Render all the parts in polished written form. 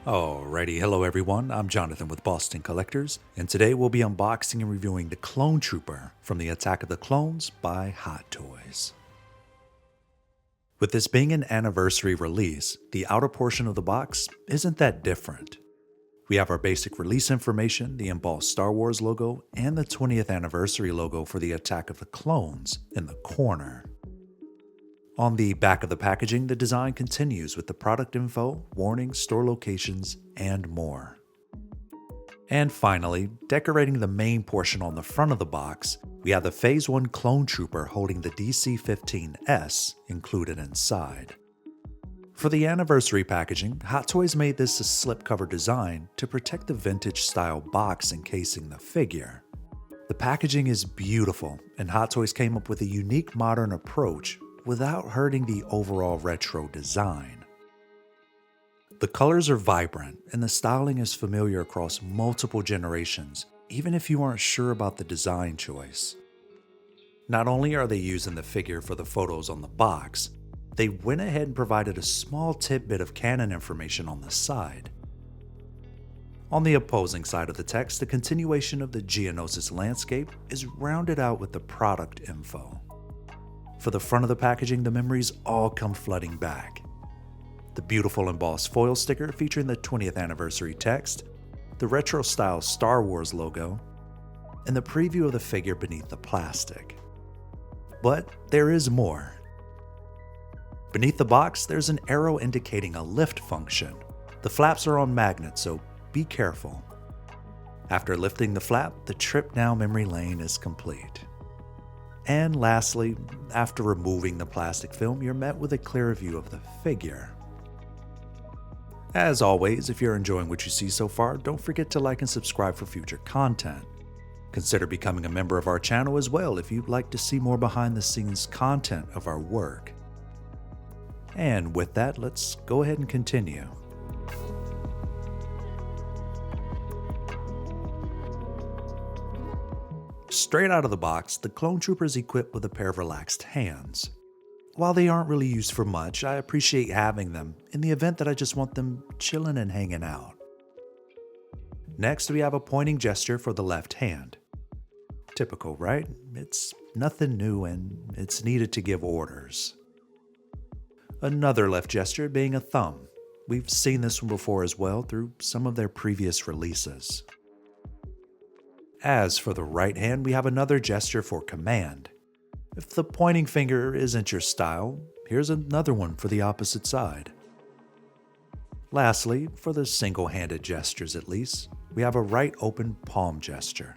Alrighty, hello everyone, I'm Jonathan with Boston Collectors, and today we'll be unboxing and reviewing the Clone Trooper from the Attack of the Clones by Hot Toys. With this being an anniversary release, the outer portion of the box isn't that different. We have our basic release information, the embossed Star Wars logo, and the 20th anniversary logo for the Attack of the Clones in the corner. On the back of the packaging, the design continues with the product info, warnings, store locations, and more. And finally, decorating the main portion on the front of the box, we have the Phase 1 Clone Trooper holding the DC-15S included inside. For the anniversary packaging, Hot Toys made this a slipcover design to protect the vintage-style box encasing the figure. The packaging is beautiful, and Hot Toys came up with a unique modern approach without hurting the overall retro design. The colors are vibrant, and the styling is familiar across multiple generations, even if you aren't sure about the design choice. Not only are they using the figure for the photos on the box, they went ahead and provided a small tidbit of canon information on the side. On the opposing side of the text, the continuation of the Geonosis landscape is rounded out with the product info. For the front of the packaging, the memories all come flooding back. The beautiful embossed foil sticker featuring the 20th anniversary text, the retro-style Star Wars logo, and the preview of the figure beneath the plastic. But there is more. Beneath the box, there's an arrow indicating a lift function. The flaps are on magnets, so be careful. After lifting the flap, the trip down memory lane is complete. And lastly, after removing the plastic film, you're met with a clear view of the figure. As always, if you're enjoying what you see so far, don't forget to like and subscribe for future content. Consider becoming a member of our channel as well if you'd like to see more behind the scenes content of our work. And with that, let's go ahead and continue. Straight out of the box, the Clone Trooper is equipped with a pair of relaxed hands. While they aren't really used for much, I appreciate having them in the event that I just want them chilling and hanging out. Next, we have a pointing gesture for the left hand. Typical, right? It's nothing new and it's needed to give orders. Another left gesture being a thumb. We've seen this one before as well through some of their previous releases. As for the right hand, we have another gesture for command. If the pointing finger isn't your style, here's another one for the opposite side. Lastly, for the single-handed gestures at least, we have a right open palm gesture.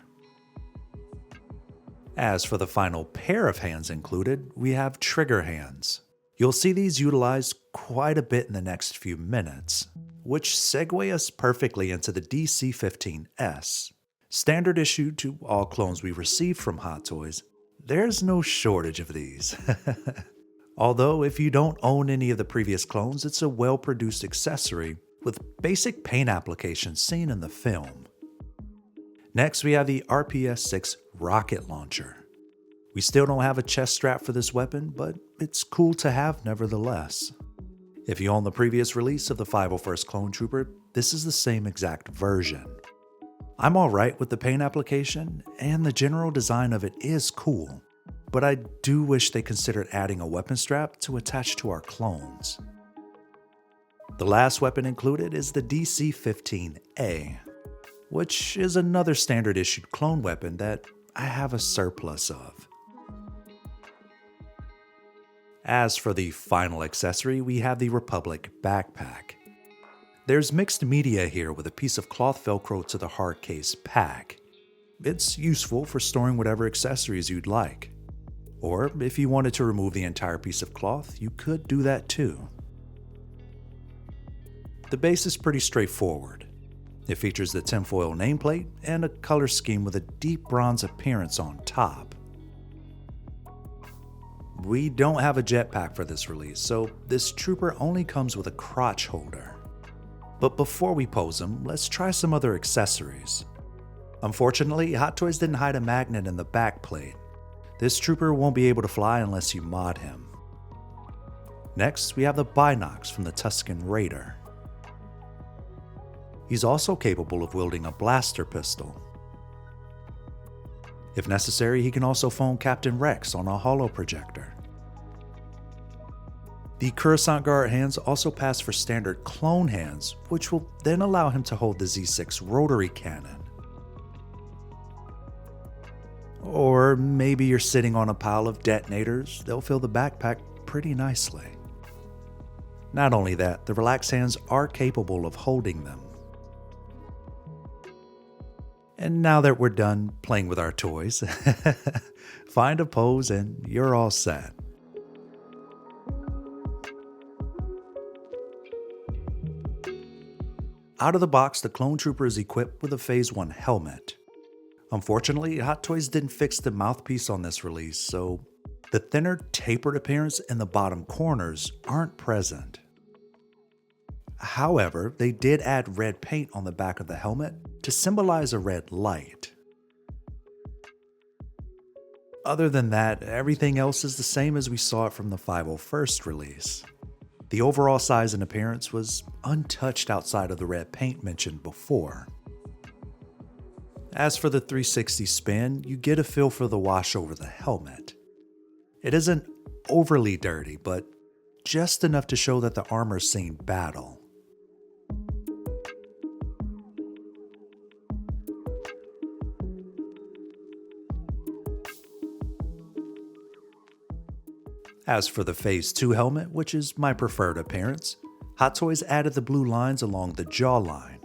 As for the final pair of hands included, we have trigger hands. You'll see these utilized quite a bit in the next few minutes, which segue us perfectly into the DC-15S. Standard issue to all clones we receive from Hot Toys, there's no shortage of these. Although if you don't own any of the previous clones, it's a well-produced accessory with basic paint applications seen in the film. Next, we have the RPS-6 rocket launcher. We still don't have a chest strap for this weapon, but it's cool to have nevertheless. If you own the previous release of the 501st Clone Trooper, this is the same exact version. I'm alright with the paint application, and the general design of it is cool, but I do wish they considered adding a weapon strap to attach to our clones. The last weapon included is the DC-15A, which is another standard issued clone weapon that I have a surplus of. As for the final accessory, we have the Republic backpack. There's mixed media here with a piece of cloth velcro to the hard case pack. It's useful for storing whatever accessories you'd like. Or if you wanted to remove the entire piece of cloth, you could do that too. The base is pretty straightforward. It features the tinfoil nameplate and a color scheme with a deep bronze appearance on top. We don't have a jetpack for this release, so this trooper only comes with a crotch holder. But before we pose him, let's try some other accessories. Unfortunately, Hot Toys didn't hide a magnet in the back plate. This trooper won't be able to fly unless you mod him. Next, we have the binocs from the Tusken Raider. He's also capable of wielding a blaster pistol. If necessary, he can also phone Captain Rex on a holo projector. The Coruscant Guard hands also pass for standard clone hands, which will then allow him to hold the Z6 rotary cannon. Or maybe you're sitting on a pile of detonators, they'll fill the backpack pretty nicely. Not only that, the relaxed hands are capable of holding them. And now that we're done playing with our toys, find a pose and you're all set. Out of the box, the Clone Trooper is equipped with a Phase 1 helmet. Unfortunately, Hot Toys didn't fix the mouthpiece on this release, so the thinner, tapered appearance in the bottom corners aren't present. However, they did add red paint on the back of the helmet to symbolize a red light. Other than that, everything else is the same as we saw it from the 501st release. The overall size and appearance was untouched outside of the red paint mentioned before. As for the 360 spin, you get a feel for the wash over the helmet. It isn't overly dirty, but just enough to show that the armor's seen battle. As for the Phase 2 helmet, which is my preferred appearance, Hot Toys added the blue lines along the jawline.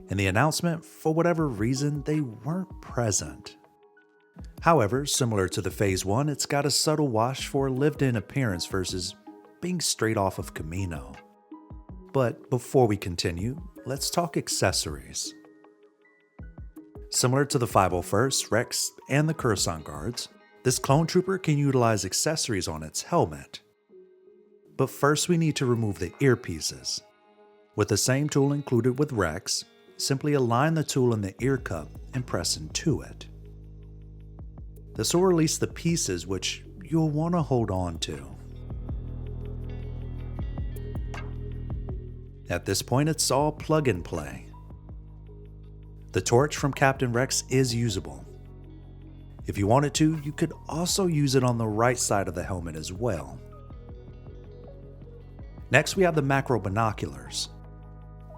In the announcement, for whatever reason, they weren't present. However, similar to the Phase 1, it's got a subtle wash for a lived-in appearance versus being straight off of Camino. But before we continue, let's talk accessories. Similar to the 501st, Rex, and the Coruscant Guards, this Clone Trooper can utilize accessories on its helmet. But first we need to remove the earpieces. With the same tool included with Rex, simply align the tool in the ear cup and press into it. This will release the pieces which you'll want to hold on to. At this point, it's all plug and play. The torch from Captain Rex is usable. If you wanted to, you could also use it on the right side of the helmet as well. Next, we have the macro binoculars.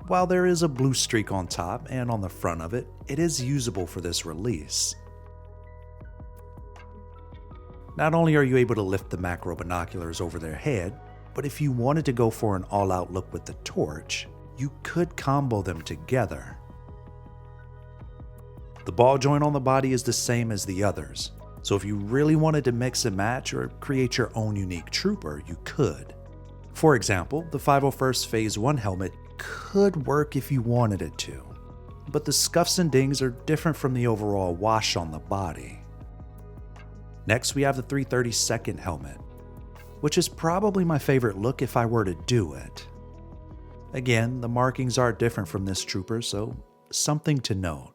While there is a blue streak on top and on the front of it, it is usable for this release. Not only are you able to lift the macro binoculars over their head, but if you wanted to go for an all-out look with the torch, you could combo them together. The ball joint on the body is the same as the others, so if you really wanted to mix and match or create your own unique trooper, you could. For example, the 501st Phase 1 helmet could work if you wanted it to, but the scuffs and dings are different from the overall wash on the body. Next, we have the 332nd helmet, which is probably my favorite look if I were to do it. Again, the markings are different from this trooper, so something to note.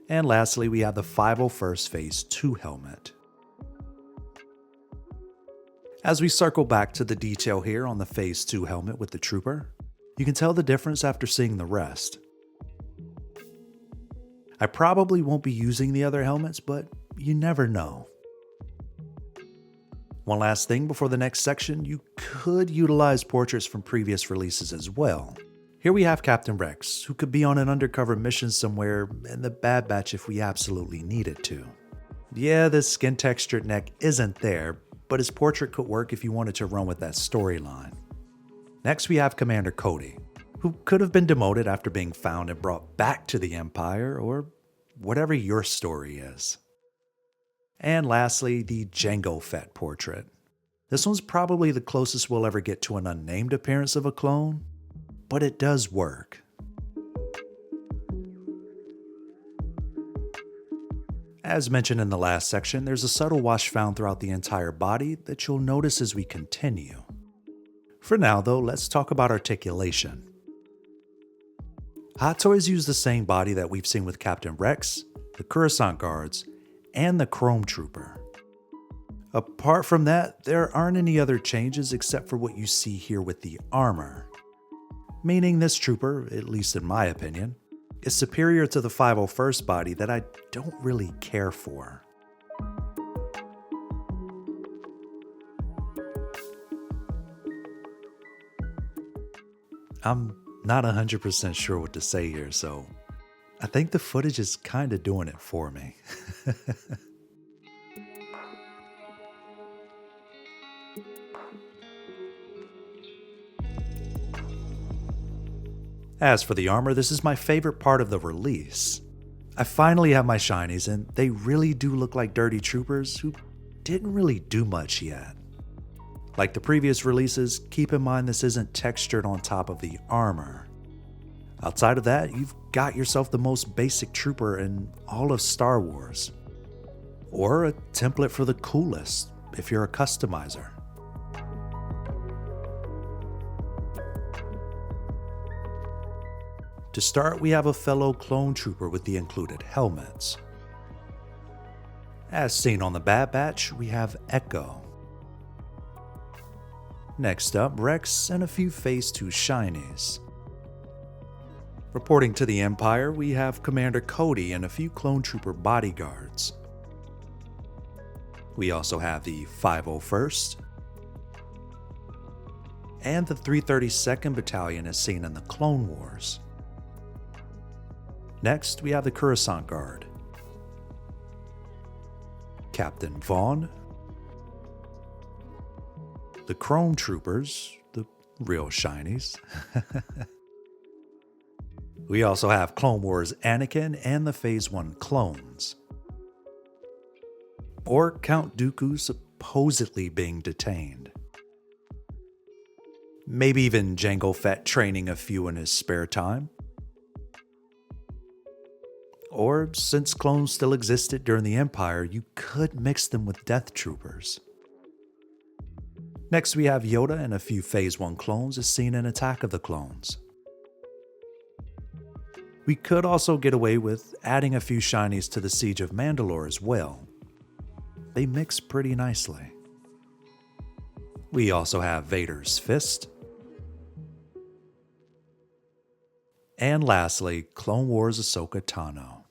And lastly, we have the 501st Phase 2 helmet. As we circle back to the detail here on the Phase 2 helmet with the trooper, you can tell the difference after seeing the rest. I probably won't be using the other helmets, but you never know. One last thing before the next section, you could utilize portraits from previous releases as well. Here we have Captain Rex, who could be on an undercover mission somewhere in the Bad Batch if we absolutely needed to. Yeah, this skin textured neck isn't there, but his portrait could work if you wanted to run with that storyline. Next we have Commander Cody, who could have been demoted after being found and brought back to the Empire, or whatever your story is. And lastly, the Jango Fett portrait. This one's probably the closest we'll ever get to an unnamed appearance of a clone, but it does work. As mentioned in the last section, there's a subtle wash found throughout the entire body that you'll notice as we continue. For now though, let's talk about articulation. Hot Toys use the same body that we've seen with Captain Rex, the Coruscant Guards, and the Chrome Trooper. Apart from that, there aren't any other changes except for what you see here with the armor. meaning this trooper, at least in my opinion, is superior to the 501st body that I don't really care for. I'm not 100% sure what to say here, so I think the footage is kinda doing it for me. As for the armor, this is my favorite part of the release. I finally have my shinies, and they really do look like dirty troopers who didn't really do much yet. Like the previous releases, keep in mind this isn't textured on top of the armor. Outside of that, you've got yourself the most basic trooper in all of Star Wars. Or a template for the coolest, if you're a customizer. To start, we have a fellow clone trooper with the included helmets. As seen on the Bad Batch, we have Echo. Next up, Rex and a few Phase 2 shinies. Reporting to the Empire, we have Commander Cody and a few clone trooper bodyguards. We also have the 501st and the 332nd Battalion as seen in the Clone Wars. Next, we have the Coruscant Guard, Captain Vaughn, the Chrome Troopers, the real shinies. We also have Clone Wars Anakin and the Phase 1 clones. Or Count Dooku supposedly being detained. Maybe even Jango Fett training a few in his spare time. Or, since clones still existed during the Empire, you could mix them with Death Troopers. Next, we have Yoda and a few Phase 1 clones as seen in Attack of the Clones. We could also get away with adding a few shinies to the Siege of Mandalore as well. They mix pretty nicely. We also have Vader's Fist. And lastly, Clone Wars Ahsoka Tano.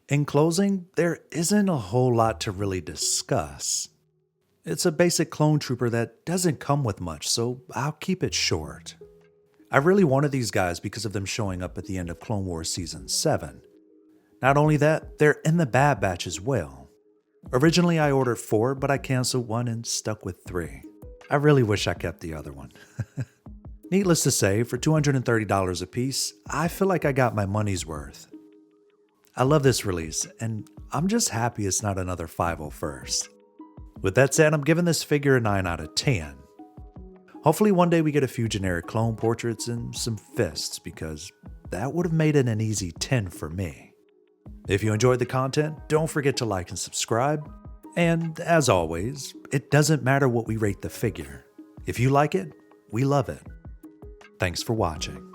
In closing, there isn't a whole lot to really discuss. It's a basic clone trooper that doesn't come with much, so I'll keep it short. I really wanted these guys because of them showing up at the end of Clone Wars Season 7. Not only that, they're in the Bad Batch as well. Originally I ordered 4, but I canceled 1 and stuck with 3. I really wish I kept the other one. Needless to say, for $230 a piece, I feel like I got my money's worth. I love this release, and I'm just happy it's not another 501st. With that said, I'm giving this figure a 9 out of 10. Hopefully one day we get a few generic clone portraits and some fists, because that would have made it an easy 10 for me. If you enjoyed the content, don't forget to like and subscribe. And as always, it doesn't matter what we rate the figure. If you like it, we love it. Thanks for watching.